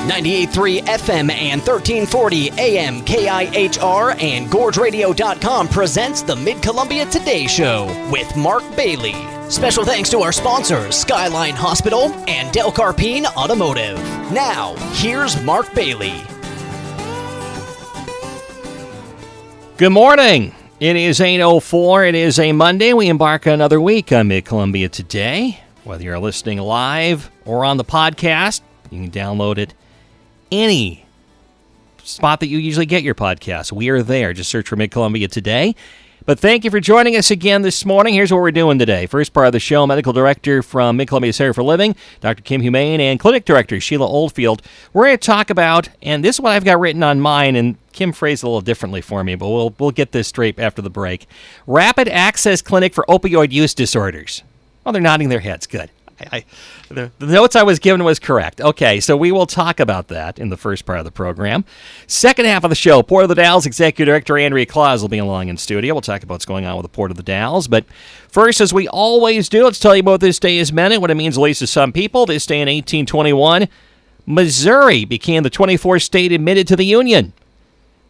98.3 FM and 1340 AM KIHR and GorgeRadio.com presents the Mid-Columbia Today Show with Mark Bailey. Special thanks to our sponsors, Skyline Hospital and Del Carpine Automotive. Now, here's Mark Bailey. Good morning. It is 8:04. It is a Monday. We embark on another week on Mid-Columbia Today. Whether you're listening live or on the podcast, you can download it any spot that you usually get your podcast. We are there. Just search for Mid-Columbia Today. But thank you for joining us again this morning. Here's what we're doing today. First part of the show, Medical Director from Mid-Columbia Center for Living, Dr. Kim Humann, and Clinic Director Sheila Oldfield. We're going to talk about, and this is what I've got written on mine, and Kim phrased it a little differently for me, but we'll get this straight after the break. Rapid Access Clinic for Opioid Use Disorders. Oh, they're nodding their heads. Good. The notes I was given was correct. Okay, so we will talk about that in the first part of the program. Second half of the show, Port of the Dalles Executive Director Andrea Klaas will be along in studio. We'll talk about what's going on with the Port of the Dalles. But first, as we always do, let's tell you about this day is meant and what it means at least to some people. This day in 1821, Missouri became the 24th state admitted to the Union.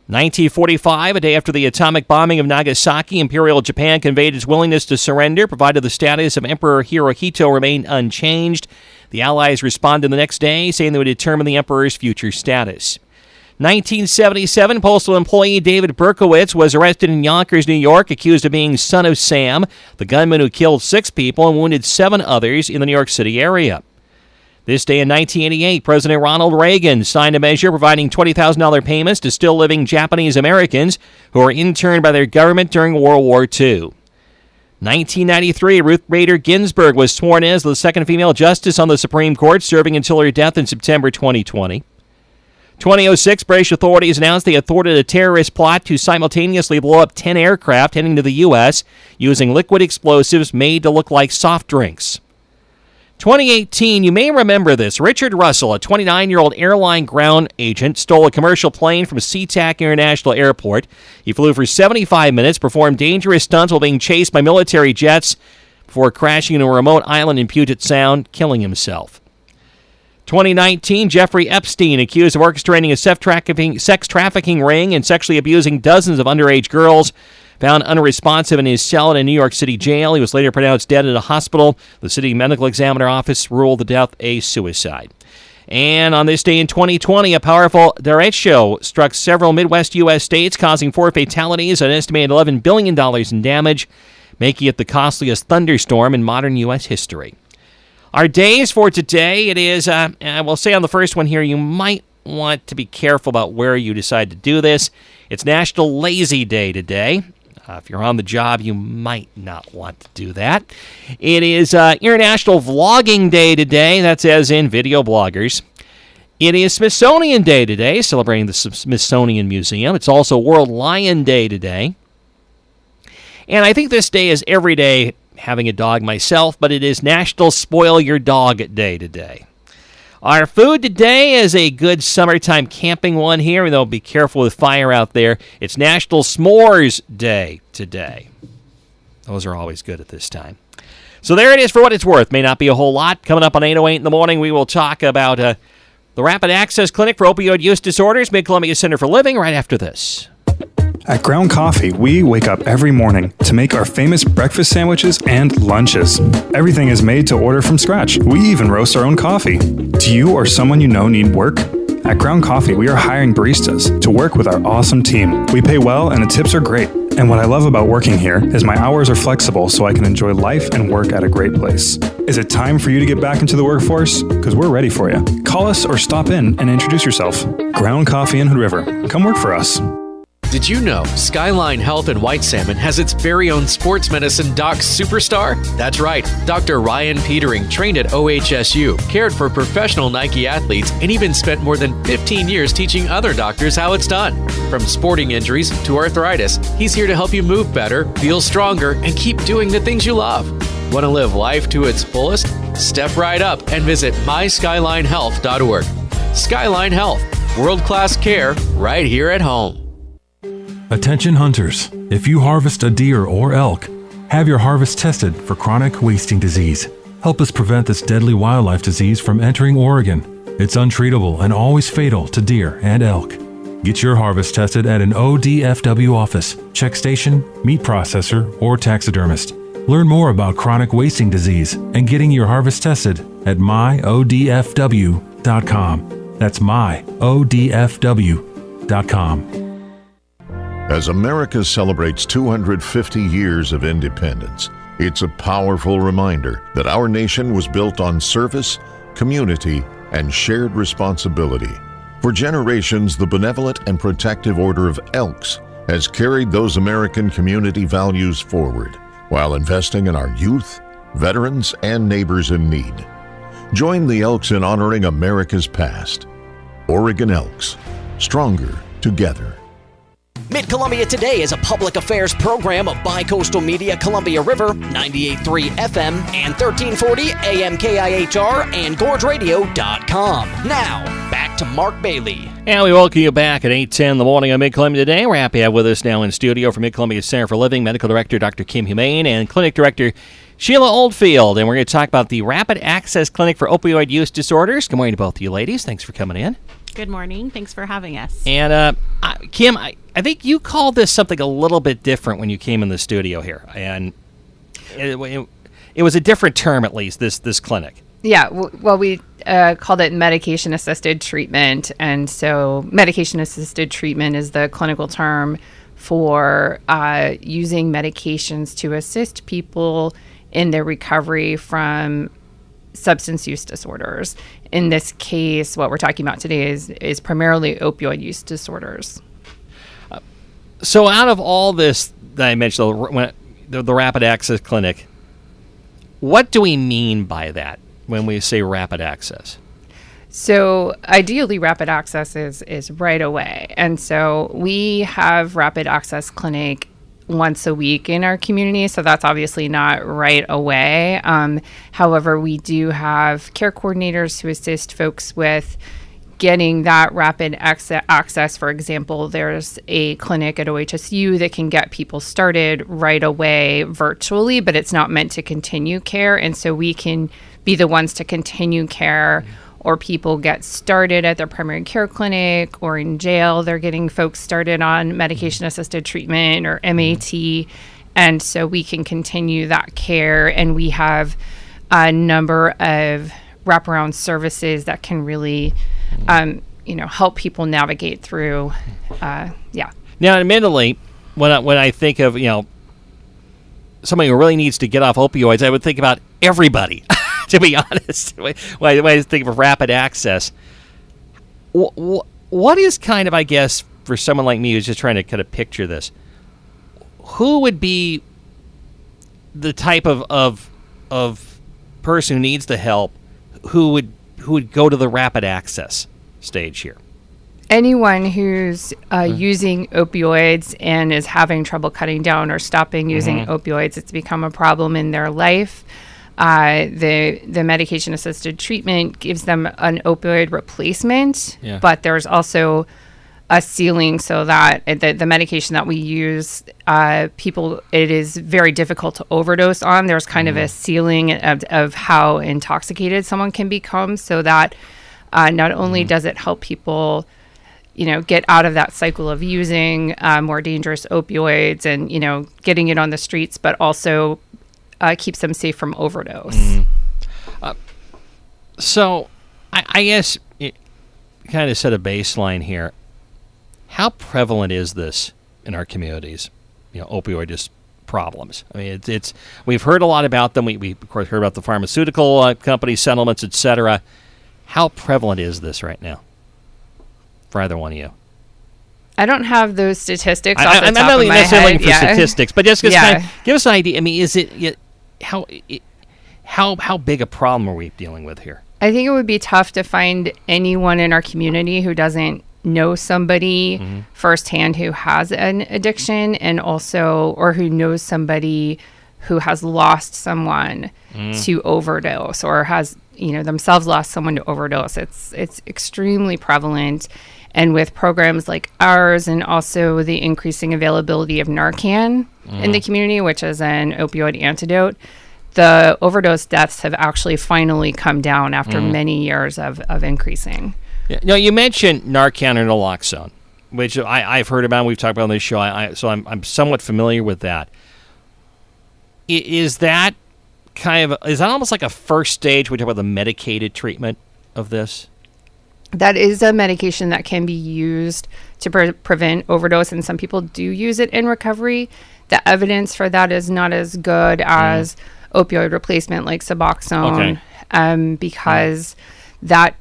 1945, a day after the atomic bombing of Nagasaki, Imperial Japan conveyed its willingness to surrender, provided the status of Emperor Hirohito remained unchanged. The Allies responded the next day, saying they would determine the Emperor's future status. 1977, postal employee David Berkowitz was arrested in Yonkers, New York, accused of being son of Sam, the gunman who killed 6 people and wounded 7 others in the New York City area. This day in 1988, President Ronald Reagan signed a measure providing $20,000 payments to still living Japanese Americans who were interned by their government during World War II. 1993, Ruth Bader Ginsburg was sworn in as the second female justice on the Supreme Court, serving until her death in September 2020. 2006, British authorities announced they had thwarted a terrorist plot to simultaneously blow up 10 aircraft heading to the U.S. using liquid explosives made to look like soft drinks. 2018, you may remember this. Richard Russell, a 29-year-old airline ground agent, stole a commercial plane from SeaTac International Airport. He flew for 75 minutes, performed dangerous stunts while being chased by military jets before crashing into a remote island in Puget Sound, killing himself. 2019, Jeffrey Epstein, accused of orchestrating a sex trafficking ring and sexually abusing dozens of underage girls, found unresponsive in his cell in a New York City jail. He was later pronounced dead at a hospital. The city medical examiner office ruled the death a suicide. And on this day in 2020, a powerful derecho struck several Midwest U.S. states, causing 4 fatalities and an estimated $11 billion in damage, making it the costliest thunderstorm in modern U.S. history. Our days for today, it is, I will say on the first one here, you might want to be careful about where you decide to do this. It's National Lazy Day today. If you're on the job, you might not want to do that. It is International Vlogging Day today. That's as in video bloggers. It is Smithsonian Day today, celebrating the Smithsonian Museum. It's also World Lion Day today. And I think this day is every day, having a dog myself, but it is National Spoil Your Dog Day today. Our food today is a good summertime camping one here, though be careful with fire out there. It's National S'mores Day today. Those are always good at this time. So there it is for what it's worth. May not be a whole lot. Coming up on 8:08 in the morning, we will talk about the Rapid Access Clinic for Opioid Use Disorders, Mid-Columbia Center for Living, right after this. At Ground Coffee, we wake up every morning to make our famous breakfast sandwiches and lunches. Everything is made to order from scratch. We even roast our own coffee. Do you or someone you know need work? At Ground Coffee, we are hiring baristas to work with our awesome team. We pay well and the tips are great. And what I love about working here is my hours are flexible so I can enjoy life and work at a great place. Is it time for you to get back into the workforce? Because we're ready for you. Call us or stop in and introduce yourself. Ground Coffee in Hood River. Come work for us. Did you know Skyline Health in White Salmon has its very own sports medicine doc superstar? That's right, Dr. Ryan Petering trained at OHSU, cared for professional Nike athletes, and even spent more than 15 years teaching other doctors how it's done. From sporting injuries to arthritis, he's here to help you move better, feel stronger, and keep doing the things you love. Want to live life to its fullest? Step right up and visit myskylinehealth.org. Skyline Health, world-class care right here at home. Attention hunters, if you harvest a deer or elk, have your harvest tested for chronic wasting disease. Help us prevent this deadly wildlife disease from entering Oregon. It's untreatable and always fatal to deer and elk. Get your harvest tested at an ODFW office, check station, meat processor, or taxidermist. Learn more about chronic wasting disease and getting your harvest tested at myodfw.com. That's myodfw.com. As America celebrates 250 years of independence, it's a powerful reminder that our nation was built on service, community, and shared responsibility. For generations, the benevolent and protective Order of Elks has carried those American community values forward while investing in our youth, veterans, and neighbors in need. Join the Elks in honoring America's past. Oregon Elks, stronger together. Mid-Columbia Today is a public affairs program of Bi-Coastal Media Columbia River, 98.3 FM and 1340 AM KIHR and GorgeRadio.com. Now, back to Mark Bailey. And we welcome you back at 8:10 in the morning on Mid-Columbia Today. We're happy to have with us now in studio from Mid-Columbia Center for Living, Medical Director Dr. Kim Humann and Clinic Director Sheila Oldfield. And we're going to talk about the Rapid Access Clinic for Opioid Use Disorders. Good morning to both of you ladies. Thanks for coming in. Good morning. Thanks for having us. And Kim, I think you called this something a little bit different when you came in the studio here. And it was a different term, at least, this clinic. Yeah, well, we called it medication-assisted treatment. And so medication-assisted treatment is the clinical term for using medications to assist people in their recovery from substance use disorders. In this case, what we're talking about today is primarily opioid use disorders. So out of all this that I mentioned, the Rapid Access Clinic, what do we mean by that when we say rapid access? So ideally, rapid access is right away. And so we have Rapid Access Clinic once a week in our community, so that's obviously not right away. However, we do have care coordinators who assist folks with getting that rapid access. For example, there's a clinic at OHSU that can get people started right away virtually, but it's not meant to continue care. And so we can be the ones to continue care, or people get started at their primary care clinic or in jail. They're getting folks started on medication-assisted treatment or MAT. And so we can continue that care. And we have a number of wraparound services that can really help people navigate through. Now, admittedly, when I think of somebody who really needs to get off opioids, I would think about everybody. To be honest, when I think of rapid access, what is kind of, I guess, for someone like me who's just trying to kind of picture this, who would be the type of person who needs the help, who would go to the rapid access stage here? Anyone who's using opioids and is having trouble cutting down or stopping using opioids, it's become a problem in their life. The medication-assisted treatment gives them an opioid replacement, but there's also a ceiling so that the medication that we use, it is very difficult to overdose on. There's kind of a ceiling of how intoxicated someone can become, so that not only does it help people get out of that cycle of using more dangerous opioids and, getting it on the streets, but also keeps them safe from overdose. So I guess it kind of set a baseline here. How prevalent is this in our communities, opioid problems? I mean, it's we've heard a lot about them. We of course heard about the pharmaceutical company settlements, etc. How prevalent is this right now for either one of you? I don't have those statistics off the top I'm not of my necessarily head. looking for statistics, but just kind of give us an idea. I mean, is it how big a problem are we dealing with here? I think it would be tough to find anyone in our community who doesn't know somebody firsthand who has an addiction, and also, or who knows somebody who has lost someone to overdose, or has themselves lost someone to overdose. It's extremely prevalent. And with programs like ours, and also the increasing availability of Narcan in the community, which is an opioid antidote, the overdose deaths have actually finally come down after many years of increasing. Yeah. Now, you mentioned Narcan and naloxone, which I've heard about. We've talked about on this show. So I'm somewhat familiar with that. Is that almost like a first stage? We talk about the medicated treatment of this. That is a medication that can be used to prevent overdose, and some people do use it in recovery. The evidence for that is not as good as opioid replacement like Suboxone, because that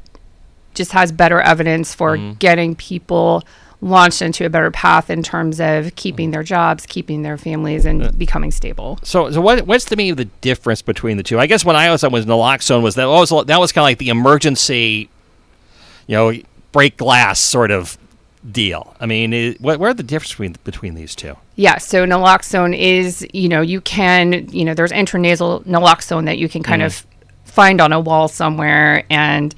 just has better evidence for getting people launched into a better path in terms of keeping their jobs, keeping their families, and becoming stable. So what's to me the difference between the two? I guess when I was on was naloxone was that was kind of like the emergency, break glass sort of deal. I mean, what are the difference between these two? Yeah, so naloxone is, you can, there's intranasal naloxone that you can kind of find on a wall somewhere and,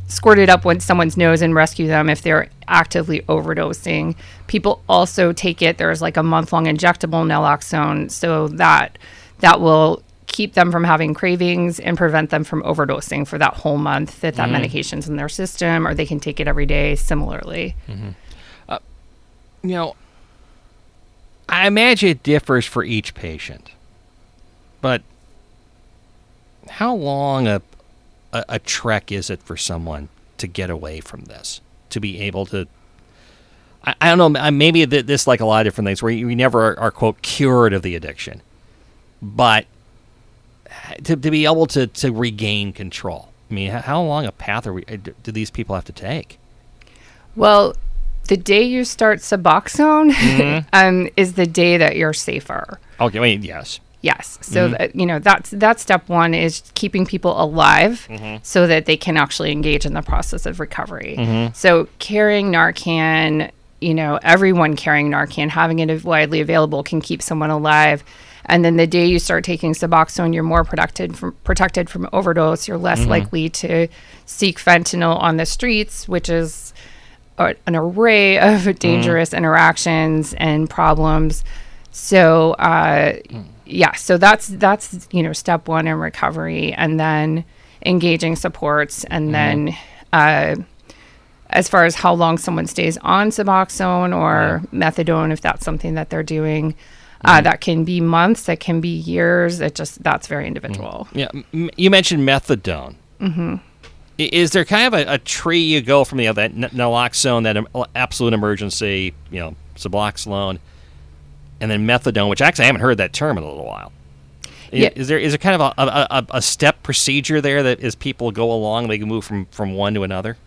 squirt it up when someone's nose and rescue them if they're actively overdosing. People also take it, there's like a month-long injectable naloxone, so that will keep them from having cravings and prevent them from overdosing for that whole month that medication's in their system, or they can take it every day similarly. I imagine it differs for each patient, but how long a trek is it for someone to get away from this, to be able to, I don't know, maybe this like a lot of different things where you never are quote cured of the addiction, but to be able to regain control. I mean, how long a path do these people have to take? Well, the day you start Suboxone is the day that you're safer. Okay, I mean, yes. Yes. So, that's step one is keeping people alive so that they can actually engage in the process of recovery. So carrying Narcan, everyone carrying Narcan, having it widely available can keep someone alive. And then the day you start taking Suboxone, you're more protected from overdose. You're less likely to seek fentanyl on the streets, which is an array of dangerous interactions and problems. So, so that's step one in recovery, and then engaging supports, and then as far as how long someone stays on Suboxone or methadone, if that's something that they're doing, that can be months, that can be years. That's very individual. Yeah, you mentioned methadone. Is there kind of a tree you go from that naloxone, that absolute emergency, Suboxone, and then methadone, which actually I haven't heard that term in a little while. Is there kind of a step procedure there that as people go along, they can move from one to another?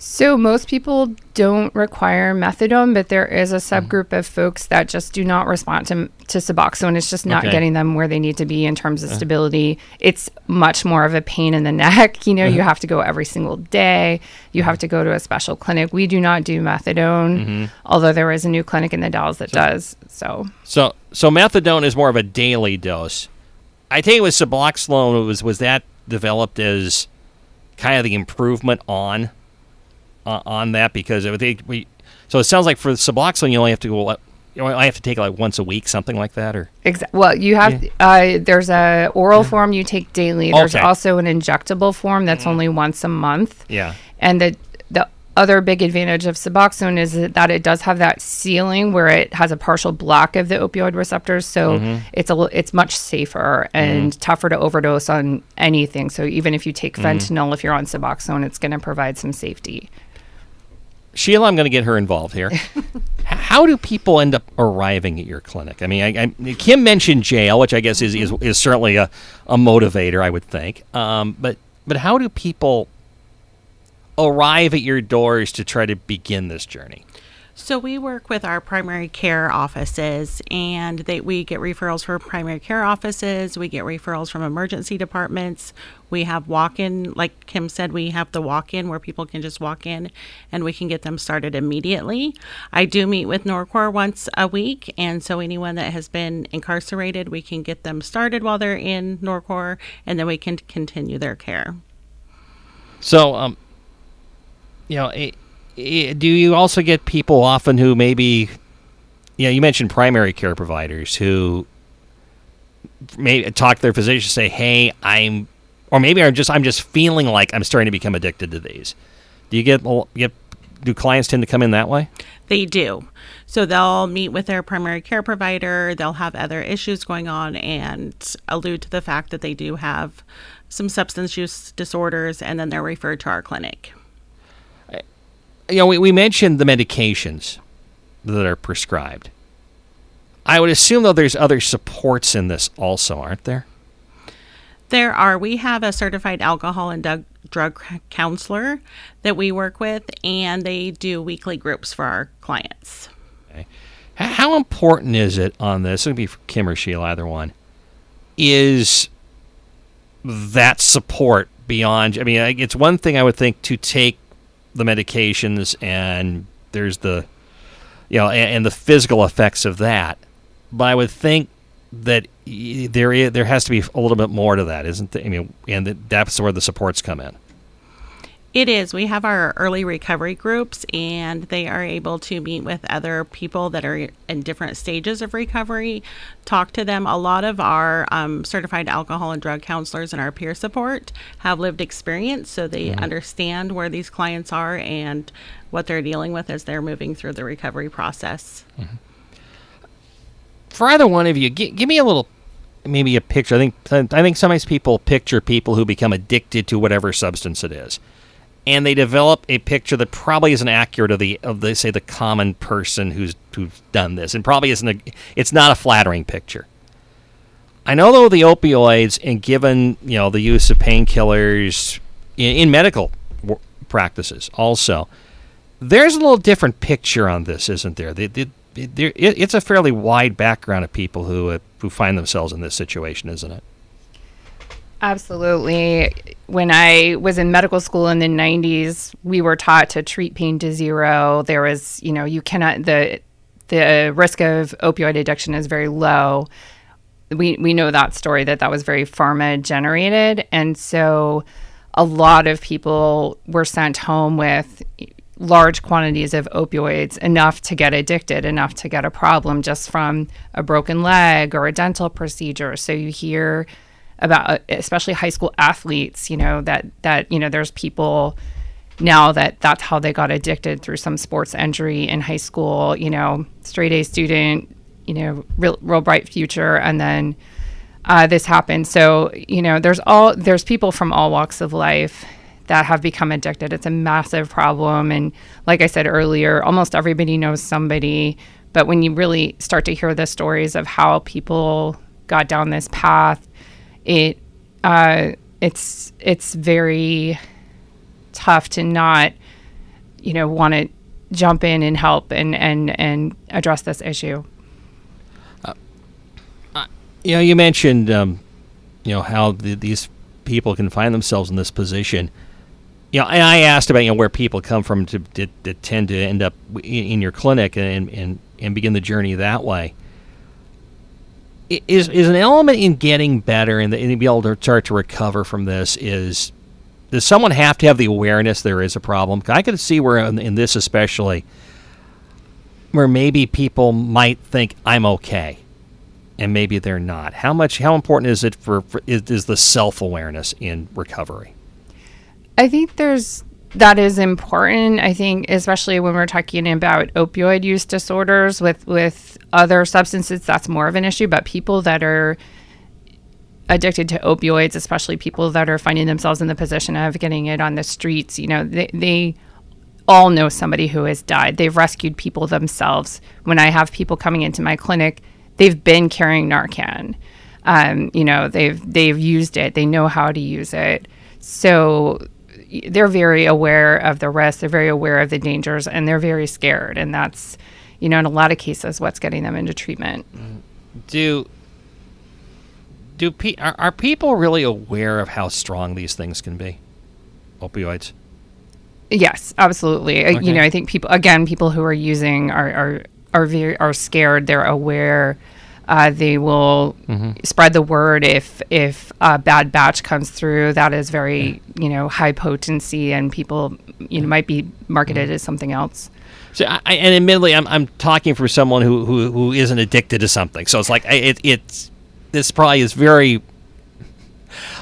So most people don't require methadone, but there is a subgroup of folks that just do not respond to Suboxone. It's just not getting them where they need to be in terms of stability. It's much more of a pain in the neck. You have to go every single day. You have to go to a special clinic. We do not do methadone, although there is a new clinic in the Dalles that does. So methadone is more of a daily dose. I think with Suboxone, was that developed as kind of the improvement on that, because so it sounds like for Suboxone you only have to go. I have to take it like once a week, something like that, or exactly. Well, you have there's a oral form you take daily. There's also an injectable form that's only once a month. Yeah, and the other big advantage of Suboxone is that it does have that ceiling where it has a partial block of the opioid receptors, so it's much safer and tougher to overdose on anything. So even if you take fentanyl, if you're on Suboxone, it's going to provide some safety. Sheila, I'm going to get her involved here. How do people end up arriving at your clinic? I mean, Kim mentioned jail, which I guess is certainly a motivator, I would think. But how do people arrive at your doors to try to begin this journey? So we work with our primary care offices, and we get referrals from primary care offices. We get referrals from emergency departments. We have walk-in, like Kim said, we have the walk-in where people can just walk in and we can get them started immediately. I do meet with Norcor once a week, and so anyone that has been incarcerated, we can get them started while they're in Norcor, and then we can continue their care. So, do you also get people often who maybe, you mentioned primary care providers who maybe talk to their physician, say, "Hey, maybe I'm just feeling like I'm starting to become addicted to these." Do you do clients tend to come in that way? They do. So they'll meet with their primary care provider. They'll have other issues going on and allude to the fact that they do have some substance use disorders, and then they're referred to our clinic. We mentioned the medications that are prescribed. I would assume, though, there's other supports in this also, aren't there? There are. We have a certified alcohol and drug counselor that we work with, and they do weekly groups for our clients. Okay. How important is it on this? It could be for Kim or Sheila, either one. Is that support beyond? I mean, it's one thing I would think to take the medications, and there's the, and the physical effects of that. But I would think that there has to be a little bit more to that, isn't there? I mean, and that's where the supports come in. It is. We have our early recovery groups, and they are able to meet with other people that are in different stages of recovery, talk to them. A lot of our certified alcohol and drug counselors and our peer support have lived experience, so they understand where these clients are and what they're dealing with as they're moving through the recovery process. Mm-hmm. For either one of you, give me maybe a picture. I think sometimes people picture people who become addicted to whatever substance it is, and they develop a picture that probably isn't accurate of the common person who's done this, and probably it's not a flattering picture. I know, though, the opioids, and given the use of painkillers in medical practices, also there's a little different picture on this, isn't there? It's a fairly wide background of people who find themselves in this situation, isn't it? Absolutely. When I was in medical school in the 90s, we were taught to treat pain to zero. There was, you cannot, the risk of opioid addiction is very low. We know that story, that was very pharma generated. And so a lot of people were sent home with large quantities of opioids, enough to get addicted, enough to get a problem just from a broken leg or a dental procedure. So you hear about, especially high school athletes, that there's people now that's how they got addicted, through some sports injury in high school, straight A student, real bright future. And then this happened. So, there's people from all walks of life that have become addicted. It's a massive problem. And like I said earlier, almost everybody knows somebody. But when you really start to hear the stories of how people got down this path, it's very tough to not, want to jump in and help and address this issue. You mentioned, how these people can find themselves in this position. And I asked about where people come from to tend to end up in your clinic and begin the journey that way. Is an element in getting better and be able to start to recover from this does someone have to have the awareness there is a problem? I could see where in this especially, where maybe people might think I'm okay, and maybe they're not. How important is it is the self-awareness in recovery? I think that is important. I think especially when we're talking about opioid use disorders, with other substances, that's more of an issue. But people that are addicted to opioids, especially people that are finding themselves in the position of getting it on the streets, they all know somebody who has died. They've rescued people themselves. When I have people coming into my clinic, they've been carrying Narcan. They've used it. They know how to use it. So they're very aware of the risks. They're very aware of the dangers, and they're very scared. And that's, in a lot of cases, what's getting them into treatment. Are people really aware of how strong these things can be? Opioids? Yes, absolutely. Okay. I think people who are using are scared. They're aware. They will spread the word if a bad batch comes through that is very high potency, and people might be marketed as something else. So, and admittedly, I'm talking from someone who isn't addicted to something. So it's like this probably is very,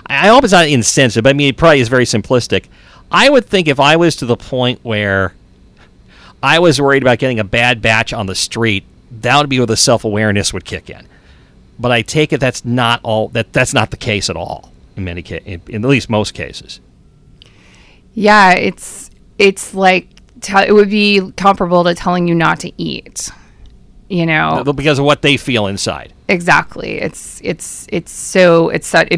I hope it's not insensitive, but I mean, it probably is very simplistic. I would think if I was to the point where I was worried about getting a bad batch on the street, that would be where the self-awareness would kick in. But I take it that's not the case at all in many cases, in at least most cases. Yeah, it's like it would be comparable to telling you not to eat, because of what they feel inside. Exactly. It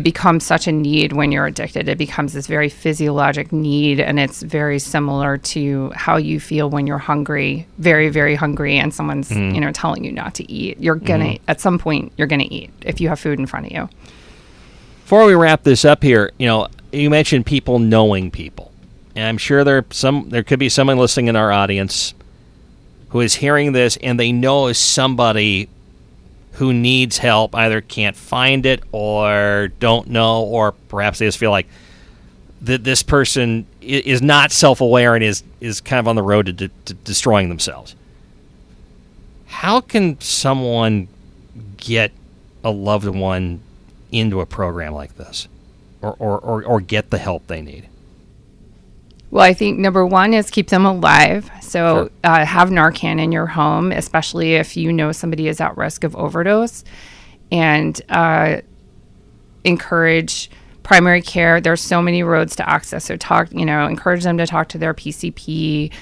becomes such a need when you're addicted. It becomes this very physiologic need, and it's very similar to how you feel when you're hungry, very, very hungry, and someone's telling you not to eat. You're gonna at some point you're gonna eat if you have food in front of you. Before we wrap this up here, you mentioned people knowing people, and I'm sure there could be someone listening in our audience who is hearing this and they know somebody who needs help, either can't find it or don't know, or perhaps they just feel like this person is not self-aware and is kind of on the road to destroying themselves. How can someone get a loved one into a program like this or get the help they need? Well, I think number one is keep them alive. So have Narcan in your home, especially if you know somebody is at risk of overdose, and encourage primary care. There's so many roads to access. So encourage them to talk to their PCP.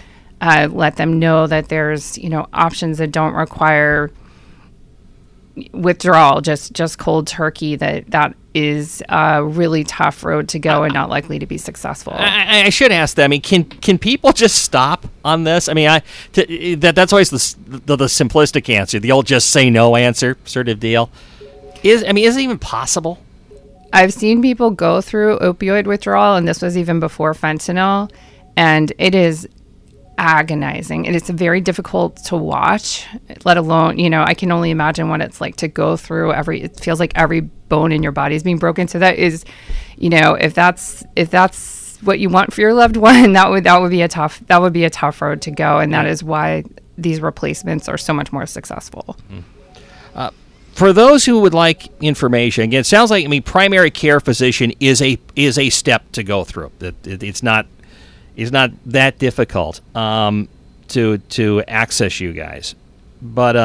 Let them know that there's, options that don't require withdrawal, just cold turkey. That is a really tough road to go and not likely to be successful. I should ask that. I mean, can people just stop on this? I mean, that's always the simplistic answer, the old just say no answer sort of deal. Is it even possible? I've seen people go through opioid withdrawal, and this was even before fentanyl, and it is agonizing, and it's very difficult to watch, let alone, I can only imagine what it's like to go through it feels like every bone in your body is being broken. So that is, if that's what you want for your loved one, that would be a tough road to go. And that is why these replacements are so much more successful. For those who would like information, again, it sounds like, primary care physician is a step to go through. It's not that difficult to access you guys. But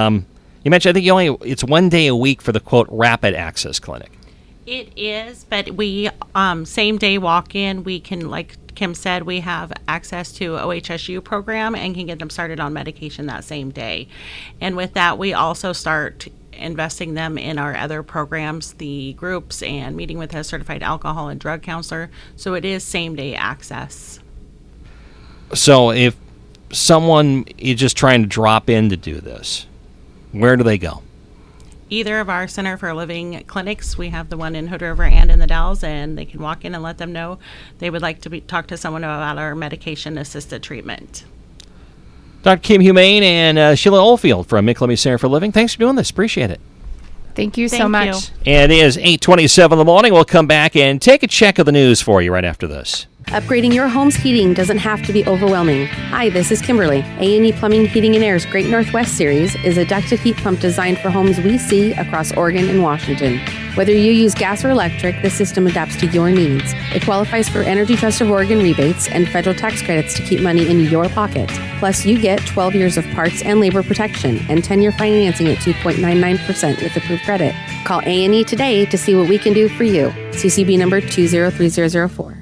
you mentioned, I think it's 1 day a week for the, quote, rapid access clinic. It is, but we same day walk-in. We can, like Kim said, we have access to OHSU program and can get them started on medication that same day. And with that, we also start investing them in our other programs, the groups, and meeting with a certified alcohol and drug counselor. So it is same day access. So if someone is just trying to drop in to do this, where do they go? Either of our Center for Living clinics. We have the one in Hood River and in the Dalles, and they can walk in and let them know they would like to talk to someone about our medication-assisted treatment. Dr. Kim Humann and Sheila Oldfield from Mid-Columbia Center for Living. Thanks for doing this. Appreciate it. Thank you so much. And it is 8:27 in the morning. We'll come back and take a check of the news for you right after this. Upgrading your home's heating doesn't have to be overwhelming. Hi, this is Kimberly. A&E Plumbing, Heating & Air's Great Northwest Series is a ducted heat pump designed for homes we see across Oregon and Washington. Whether you use gas or electric, the system adapts to your needs. It qualifies for Energy Trust of Oregon rebates and federal tax credits to keep money in your pocket. Plus, you get 12 years of parts and labor protection and 10-year financing at 2.99% with approved credit. Call A&E today to see what we can do for you. CCB number 203004.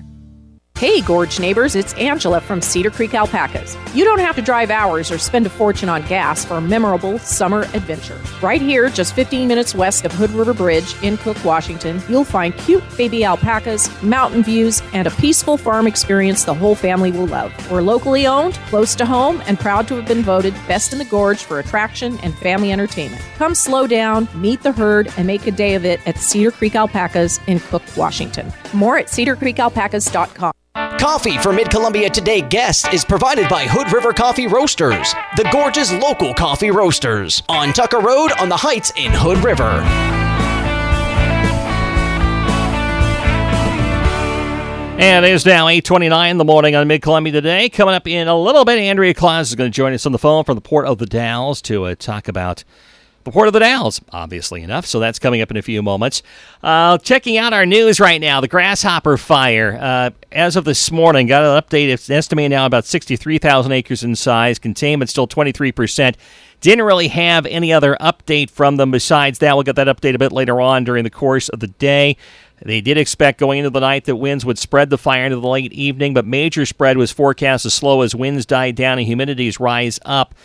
Hey, Gorge neighbors, it's Angela from Cedar Creek Alpacas. You don't have to drive hours or spend a fortune on gas for a memorable summer adventure. Right here, just 15 minutes west of Hood River Bridge in Cook, Washington, you'll find cute baby alpacas, mountain views, and a peaceful farm experience the whole family will love. We're locally owned, close to home, and proud to have been voted best in the Gorge for attraction and family entertainment. Come slow down, meet the herd, and make a day of it at Cedar Creek Alpacas in Cook, Washington. More at cedarcreekalpacas.com. Coffee for Mid-Columbia Today guests is provided by Hood River Coffee Roasters, the Gorge's local coffee roasters, on Tucker Road on the Heights in Hood River. And it is now 8:29 in the morning on Mid-Columbia Today. Coming up in a little bit, Andrea Klaas is going to join us on the phone from the Port of the Dalles to talk about the Port of the Dalles, obviously enough. So that's coming up in a few moments. Checking out our news right now, the Grasshopper Fire. As of this morning, got an update. It's estimated now about 63,000 acres in size. Containment still 23%. Didn't really have any other update from them besides that. We'll get that update a bit later on during the course of the day. They did expect going into the night that winds would spread the fire into the late evening, but major spread was forecast to slow as winds die down and humidities rise up.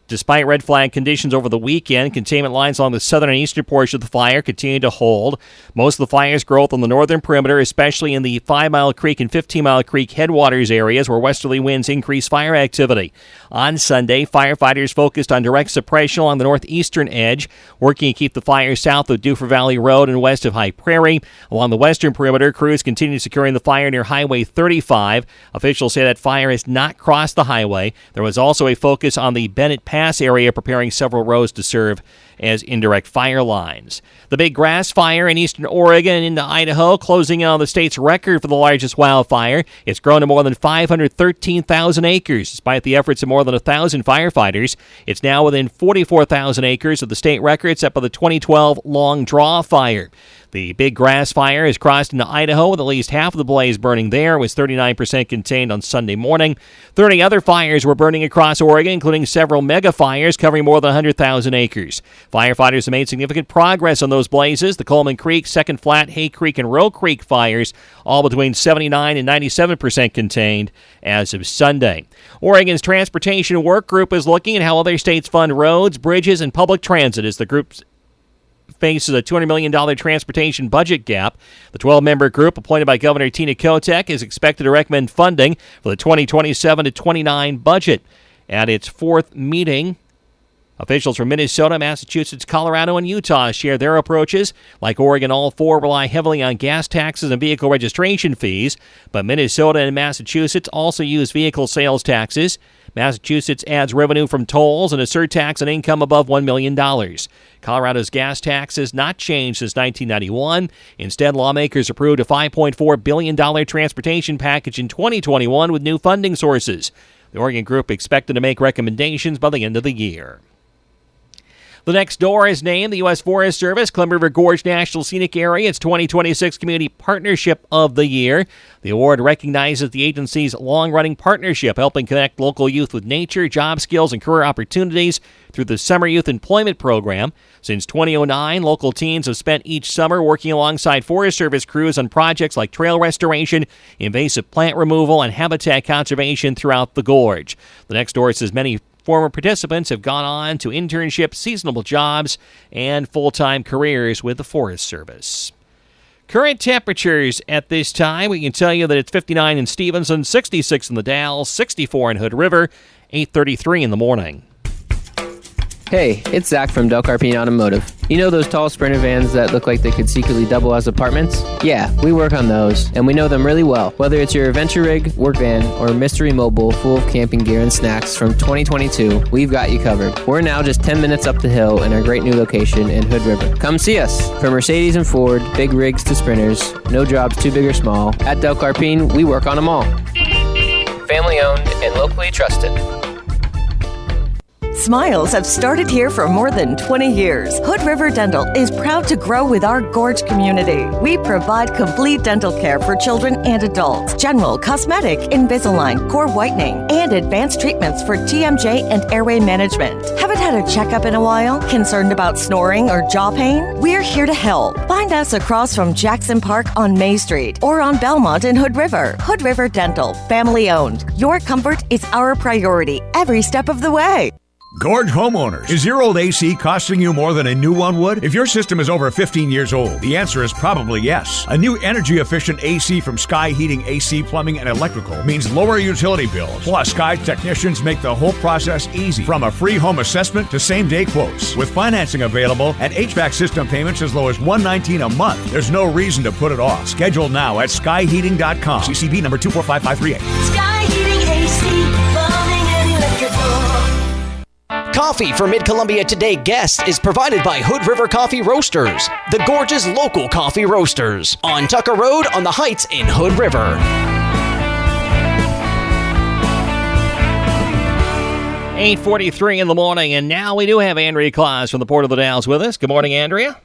Despite red flag conditions over the weekend, containment lines along the southern and eastern portion of the fire continue to hold. Most of the fire's growth on the northern perimeter, especially in the 5 Mile Creek and 15 Mile Creek headwaters areas where westerly winds increase fire activity. On Sunday, firefighters focused on direct suppression along the northeastern edge, working to keep the fire south of Duffer Valley Road and west of High Prairie. Along the western perimeter, crews continue securing the fire near Highway 35. Officials say that fire has not crossed the highway. There was also a focus on the Bennett Pass area, preparing several roads to serve as indirect fire lines. The Big Grass Fire in eastern Oregon and into Idaho, closing in on the state's record for the largest wildfire. It's grown to more than 513,000 acres. Despite the efforts of more than 1,000 firefighters, it's now within 44,000 acres of the state record set by the 2012 Long Draw Fire. The Big Grass Fire has crossed into Idaho with at least half of the blaze burning there. It was 39% contained on Sunday morning. 30 other fires were burning across Oregon, including several mega fires covering more than 100,000 acres. Firefighters have made significant progress on those blazes. The Coleman Creek, Second Flat, Hay Creek, and Roe Creek fires, all between 79 and 97% contained as of Sunday. Oregon's Transportation Work Group is looking at how other states fund roads, bridges, and public transit as the group faces a $200 million transportation budget gap. The 12-member group, appointed by Governor Tina Kotek, is expected to recommend funding for the 2027 to 29 budget. At its fourth meeting, officials from Minnesota, Massachusetts, Colorado, and Utah share their approaches. Like Oregon, all four rely heavily on gas taxes and vehicle registration fees, but Minnesota and Massachusetts also use vehicle sales taxes. Massachusetts adds revenue from tolls and a surtax on income above $1 million. Colorado's gas tax has not changed since 1991. Instead, lawmakers approved a $5.4 billion transportation package in 2021 with new funding sources. The Oregon group expected to make recommendations by the end of the year. The next door is named the U.S. Forest Service Columbia River Gorge National Scenic Area its 2026 Community Partnership of the Year. The award recognizes the agency's long-running partnership, helping connect local youth with nature, job skills, and career opportunities through the Summer Youth Employment Program. Since 2009, local teens have spent each summer working alongside Forest Service crews on projects like trail restoration, invasive plant removal, and habitat conservation throughout the gorge. The next door says many former participants have gone on to internships, seasonal jobs, and full-time careers with the Forest Service. Current temperatures at this time, we can tell you that it's 59 in Stevenson, 66 in the Dalles, 64 in Hood River, 8:33 in the morning. Hey, it's Zach from Del Carpine Automotive. You know those tall Sprinter vans that look like they could secretly double as apartments? Yeah, we work on those, and we know them really well. Whether it's your adventure rig, work van, or mystery mobile full of camping gear and snacks from 2022, we've got you covered. We're now just 10 minutes up the hill in our great new location in Hood River. Come see us. From Mercedes and Ford, big rigs to Sprinters, no jobs too big or small. At Del Carpine, we work on them all. Family owned and locally trusted. Smiles have started here for more than 20 years. Hood River Dental is proud to grow with our Gorge community. We provide complete dental care for children and adults, general, cosmetic, Invisalign, core whitening, and advanced treatments for TMJ and airway management. Haven't had a checkup in a while? Concerned about snoring or jaw pain? We're here to help. Find us across from Jackson Park on May Street or on Belmont in Hood River. Hood River Dental, family owned. Your comfort is our priority every step of the way. Gorge homeowners, is your old AC costing you more than a new one would? If your system is over 15 years old, the answer is probably yes. A new energy-efficient AC from Sky Heating, AC, Plumbing, and Electrical means lower utility bills. Plus, Sky's technicians make the whole process easy, from a free home assessment to same-day quotes. With financing available and HVAC system payments as low as $119 a month, there's no reason to put it off. Schedule now at skyheating.com. CCB number 245538. Sky Heating, AC, Plumbing, and Electrical. Coffee for Mid-Columbia Today guests is provided by Hood River Coffee Roasters, the Gorge's local coffee roasters, on Tucker Road on the Heights in Hood River. 8:43 in the morning, and now we do have Andrea Klaas from the Port of the Dalles with us. Good morning, Andrea.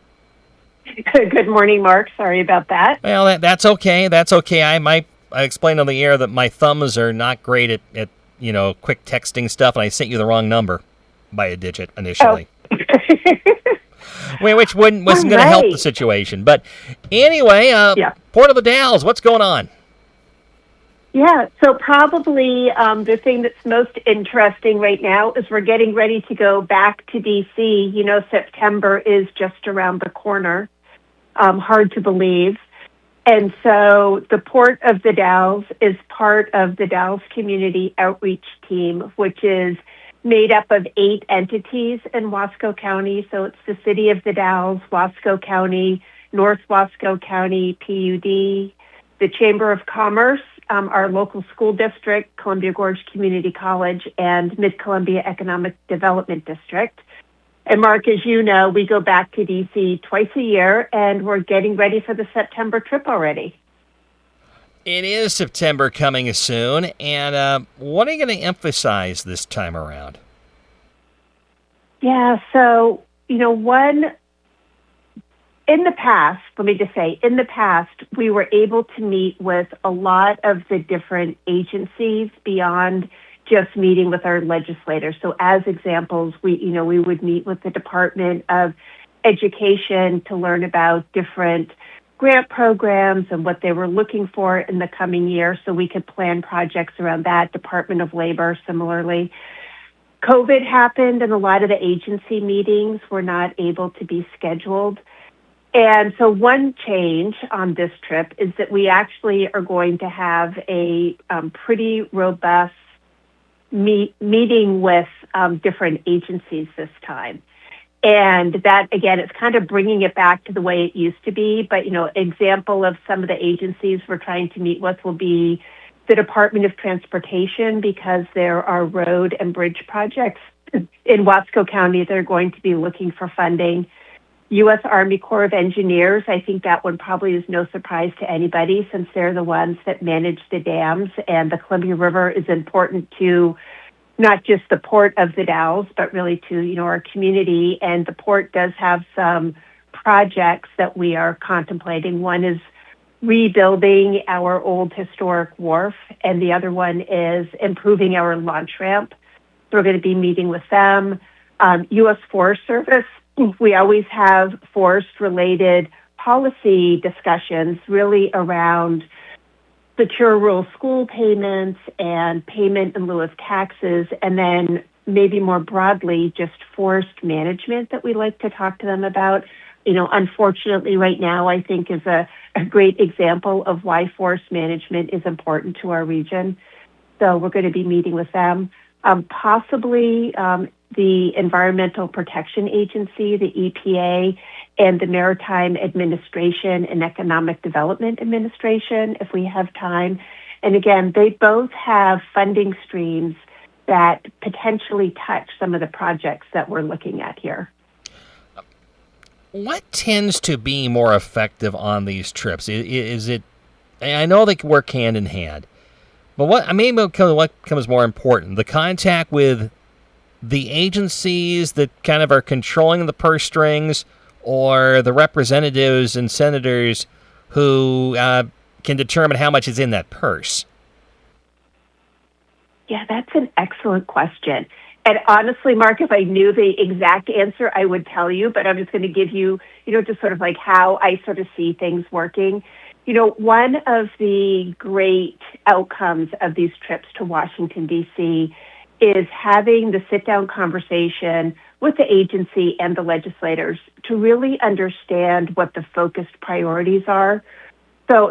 Good morning, Mark. Sorry about that. Well, that's okay. That's okay. I explained on the air that my thumbs are not great at quick texting stuff, and I sent you the wrong number by a digit initially. Oh. Which wasn't going to help the situation. But anyway, Port of the Dalles, what's going on? Yeah, so probably the thing that's most interesting right now is we're getting ready to go back to D.C. You know, September is just around the corner. Hard to believe. And so the Port of the Dalles is part of the Dalles Community Outreach Team, which is made up of 8 entities in Wasco County. So it's the City of the Dalles, Wasco County, North Wasco County, PUD, the Chamber of Commerce, our local school district, Columbia Gorge Community College, and Mid-Columbia Economic Development District. And Mark, as you know, we go back to D.C. twice a year, and we're getting ready for the September trip already. It is September coming soon, and what are you going to emphasize this time around? Yeah, so, in the past, let me just say, in the past, we were able to meet with a lot of the different agencies beyond just meeting with our legislators. So as examples, we would meet with the Department of Education to learn about different grant programs and what they were looking for in the coming year so we could plan projects around that. Department of Labor, similarly. COVID happened and a lot of the agency meetings were not able to be scheduled. And so one change on this trip is that we actually are going to have a pretty robust meeting with different agencies this time. And that, again, it's kind of bringing it back to the way it used to be. But, example of some of the agencies we're trying to meet with will be the Department of Transportation, because there are road and bridge projects in Wasco County that are going to be looking for funding. U.S. Army Corps of Engineers, I think that one probably is no surprise to anybody since they're the ones that manage the dams, and the Columbia River is important to not just the Port of the Dalles, but really to, our community. And the port does have some projects that we are contemplating. One is rebuilding our old historic wharf, and the other one is improving our launch ramp. So we're going to be meeting with them. U.S. Forest Service, we always have forest-related policy discussions really around secure rural school payments and payment in lieu of taxes, and then maybe more broadly, just forest management that we like to talk to them about. Unfortunately, right now, I think is a great example of why forest management is important to our region. So we're going to be meeting with them. Possibly the Environmental Protection Agency, the EPA, and the Maritime Administration and Economic Development Administration, if we have time. And again, they both have funding streams that potentially touch some of the projects that we're looking at here. What tends to be more effective on these trips? Is it, I know they can work hand in hand, but what becomes more important? The contact with the agencies that kind of are controlling the purse strings, or the representatives and senators who can determine how much is in that purse? Yeah, that's an excellent question. And honestly, Mark, if I knew the exact answer, I would tell you, but I'm just going to give you, just sort of like how I sort of see things working. One of the great outcomes of these trips to Washington, D.C. is having the sit-down conversation with the agency and the legislators to really understand what the focused priorities are. So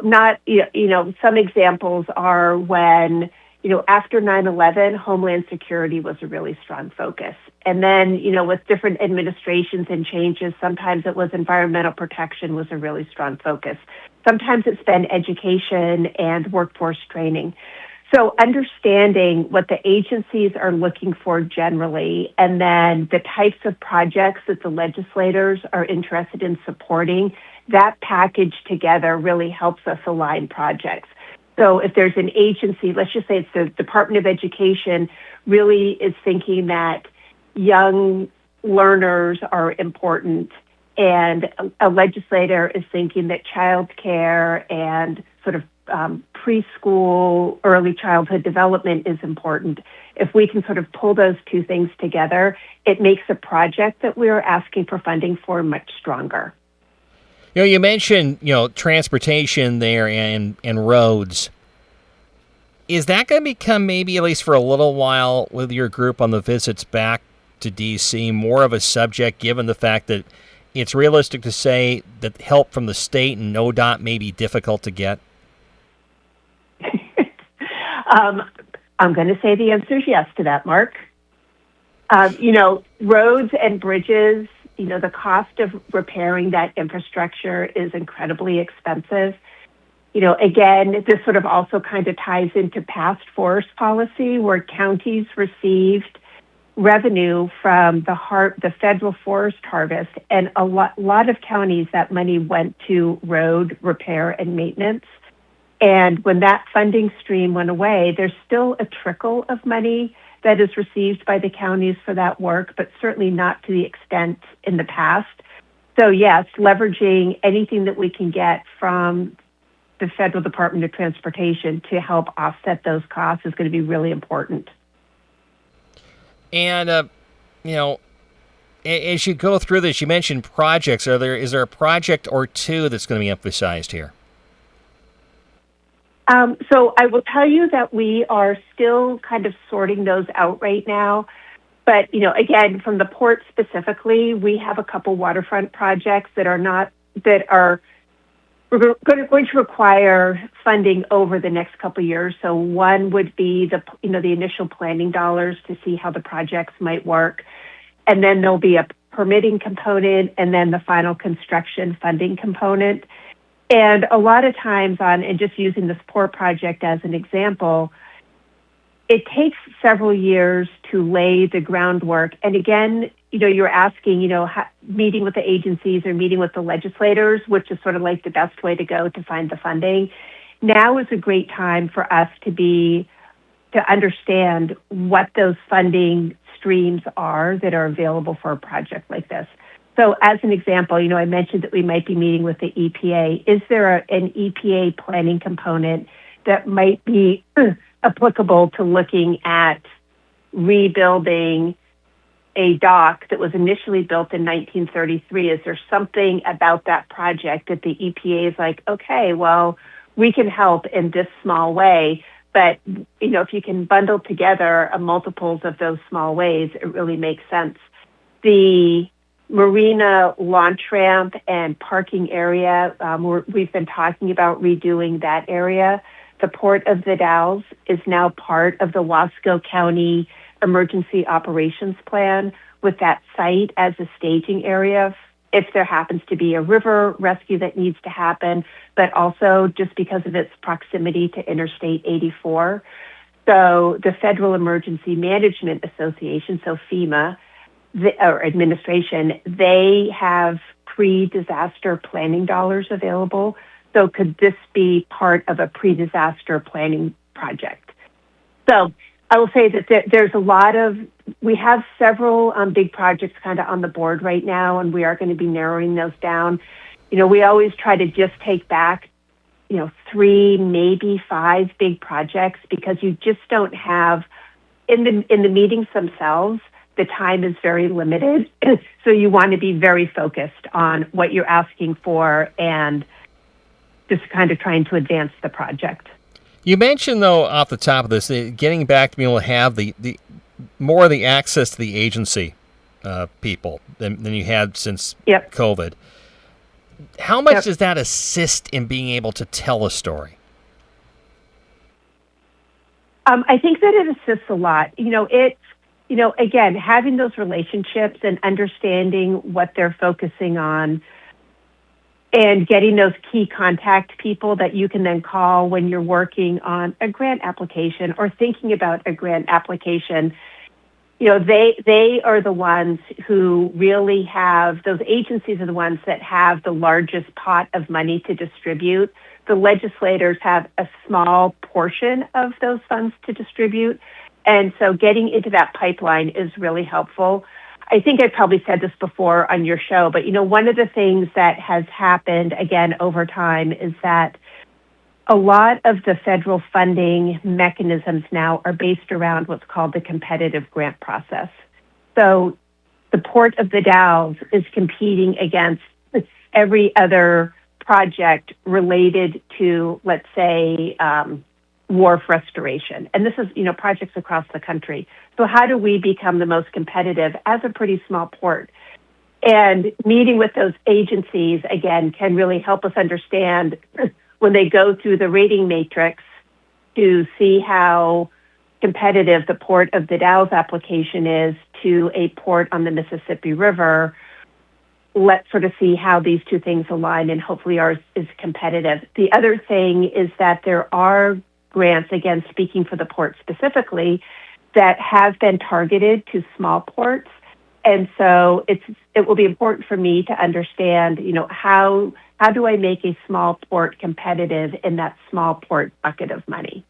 some examples are when, after 9/11, Homeland Security was a really strong focus. And then, with different administrations and changes, sometimes it was environmental protection was a really strong focus. Sometimes it's been education and workforce training. So understanding what the agencies are looking for generally, and then the types of projects that the legislators are interested in supporting, that package together really helps us align projects. So if there's an agency, let's just say it's the Department of Education, really is thinking that young learners are important, and a legislator is thinking that childcare and sort of preschool, early childhood development is important. If we can sort of pull those two things together, it makes a project that we're asking for funding for much stronger. You mentioned, transportation there and roads. Is that going to become, maybe at least for a little while with your group on the visits back to D.C., more of a subject, given the fact that it's realistic to say that help from the state and ODOT may be difficult to get? I'm going to say the answer is yes to that, Mark. Roads and bridges, the cost of repairing that infrastructure is incredibly expensive. Again, this sort of also kind of ties into past forest policy, where counties received revenue from the federal forest harvest, and a lot of counties, that money went to road repair and maintenance. And when that funding stream went away, there's still a trickle of money that is received by the counties for that work, but certainly not to the extent in the past. So yes, leveraging anything that we can get from the Federal Department of Transportation to help offset those costs is going to be really important. And, as you go through this, you mentioned projects. Is there a project or two that's going to be emphasized here? So I will tell you that we are still kind of sorting those out right now. But, again, from the port specifically, we have a couple waterfront projects that are going to require funding over the next couple of years. So one would be the initial planning dollars to see how the projects might work. And then there'll be a permitting component, and then the final construction funding component. And a lot of times and just using this port project as an example, it takes several years to lay the groundwork. And again, you're asking, meeting with the agencies or meeting with the legislators, which is sort of like the best way to go to find the funding. Now is a great time for us to understand what those funding streams are that are available for a project like this. So as an example, I mentioned that we might be meeting with the EPA. Is there an EPA planning component that might be applicable to looking at rebuilding a dock that was initially built in 1933? Is there something about that project that the EPA is like, okay, well, we can help in this small way, but if you can bundle together multiples of those small ways, it really makes sense. The marina launch ramp and parking area, we've been talking about redoing that area. The Port of the Dalles is now part of the Wasco County Emergency Operations Plan, with that site as a staging area if there happens to be a river rescue that needs to happen, but also just because of its proximity to Interstate 84. So the Federal Emergency Management Association, so FEMA, or administration, they have pre-disaster planning dollars available. So could this be part of a pre-disaster planning project? So I will say that we have several big projects kind of on the board right now, and we are going to be narrowing those down. We always try to just take back, 3, maybe 5 big projects, because you just don't have, in the meetings themselves, the time is very limited. So you want to be very focused on what you're asking for and just kind of trying to advance the project. You mentioned, though, off the top of this, getting back to being able to have the more of the access to the agency people than you had since COVID. How much does that assist in being able to tell a story? I think that it assists a lot. Again, having those relationships and understanding what they're focusing on and getting those key contact people that you can then call when you're working on a grant application or thinking about a grant application. they are the ones who really have, those agencies are the ones that have the largest pot of money to distribute. The legislators have a small portion of those funds to distribute. And so getting into that pipeline is really helpful. I think I probably said this before on your show, but one of the things that has happened again over time is that a lot of the federal funding mechanisms now are based around what's called the competitive grant process. So the Port of the Dalles is competing against every other project related to, let's say, wharf restoration. And this is, projects across the country. So how do we become the most competitive as a pretty small port? And meeting with those agencies, again, can really help us understand when they go through the rating matrix to see how competitive the Port of the Dalles application is to a port on the Mississippi River. Let's sort of see how these two things align, and hopefully ours is competitive. The other thing is that there are grants, again, speaking for the port specifically, that have been targeted to small ports. And so it will be important for me to understand, how do I make a small port competitive in that small port bucket of money?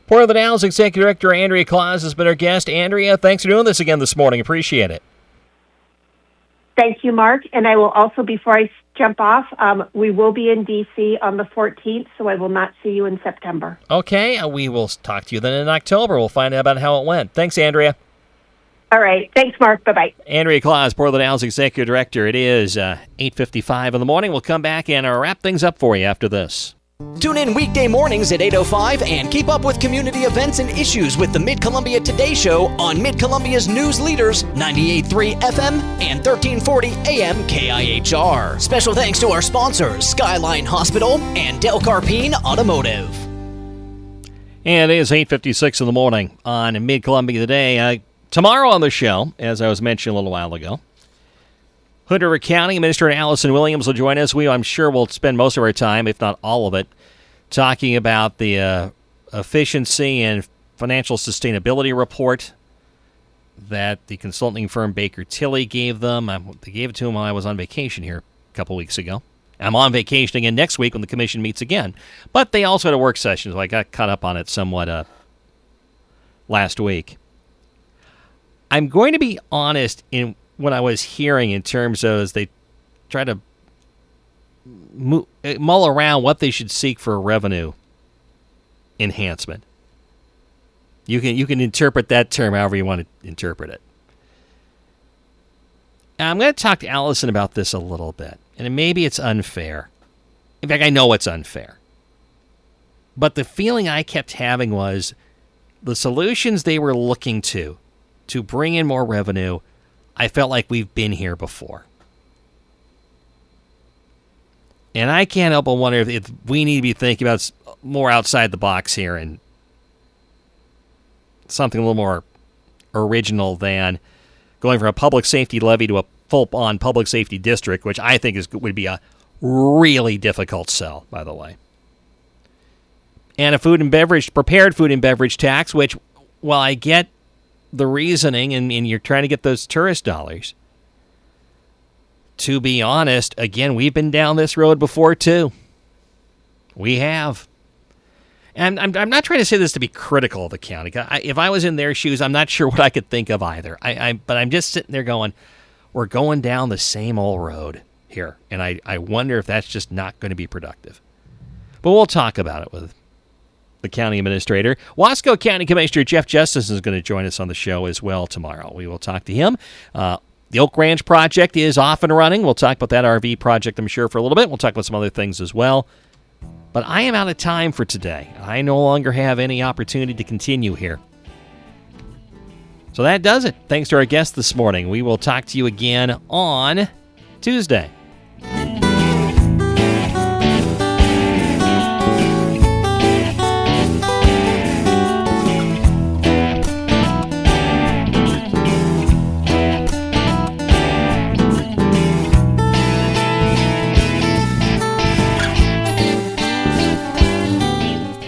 Port of the Dalles Executive Director Andrea Klaas has been our guest. Andrea, thanks for doing this again this morning. Appreciate it. Thank you, Mark. And I will also, before I jump off, we will be in D.C. on the 14th, so I will not see you in September. Okay, we will talk to you then in October. We'll find out about how it went. Thanks, Andrea. All right. Thanks, Mark. Bye-bye. Andrea Klaas, Port of the Dalles Executive Director. It is 8:55 in the morning. We'll come back and wrap things up for you after this. Tune in weekday mornings at 8:05 and keep up with community events and issues with the Mid-Columbia Today Show on Mid-Columbia's news leaders, 98.3 FM and 1340 AM KIHR. Special thanks to our sponsors, Skyline Hospital and Del Carpine Automotive. And it is 8:56 in the morning on Mid-Columbia Today. Tomorrow on the show, as I was mentioning a little while ago, Hood River County Administrator Allison Williams will join us. I'm sure we'll spend most of our time, if not all of it, talking about the efficiency and financial sustainability report that the consulting firm Baker Tilly gave them. They gave it to them while I was on vacation here a couple weeks ago. I'm on vacation again next week when the commission meets again. But they also had a work session, so I got caught up on it somewhat last week. I'm going to be honest in what I was hearing in terms of as they try to mull around what they should seek for a revenue enhancement. You can interpret that term however you want to interpret it. And I'm going to talk to Allison about this a little bit, and maybe it's unfair. In fact, I know it's unfair. But the feeling I kept having was the solutions they were looking to bring in more revenue, I felt like we've been here before. And I can't help but wonder if we need to be thinking about more outside the box here and something a little more original than going from a public safety levy to a full-on public safety district, which I think would be a really difficult sell, by the way. And a prepared food and beverage tax, which, while I get the reasoning, and you're trying to get those tourist dollars. To be honest, again, we've been down this road before, too. We have. And I'm not trying to say this to be critical of the county. If I was in their shoes, I'm not sure what I could think of either. But I'm just sitting there going, we're going down the same old road here. And I wonder if that's just not going to be productive. But we'll talk about it with the county administrator. Wasco County Commissioner Jeff Justice is going to join us on the show as well tomorrow. We will talk to him. The Oak Ranch project is off and running. We'll talk about that RV project, I'm sure, for a little bit. We'll talk about some other things as well. But I am out of time for today. I no longer have any opportunity to continue here. So that does it. Thanks to our guest this morning. We will talk to you again on Tuesday.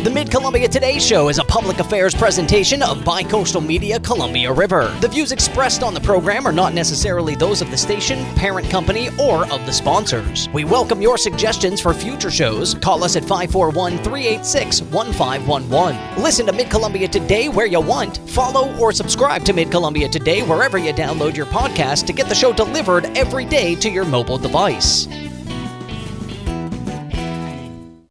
The The Mid-Columbia Today Show is a public affairs presentation of Bicoastal Media Columbia River. The views expressed on the program are not necessarily those of the station, parent company, or of the sponsors. We welcome your suggestions for future shows. Call us at 541-386-1511. Listen to Mid-Columbia Today where you want. Follow or subscribe to Mid-Columbia Today wherever you download your podcast to get the show delivered every day to your mobile device.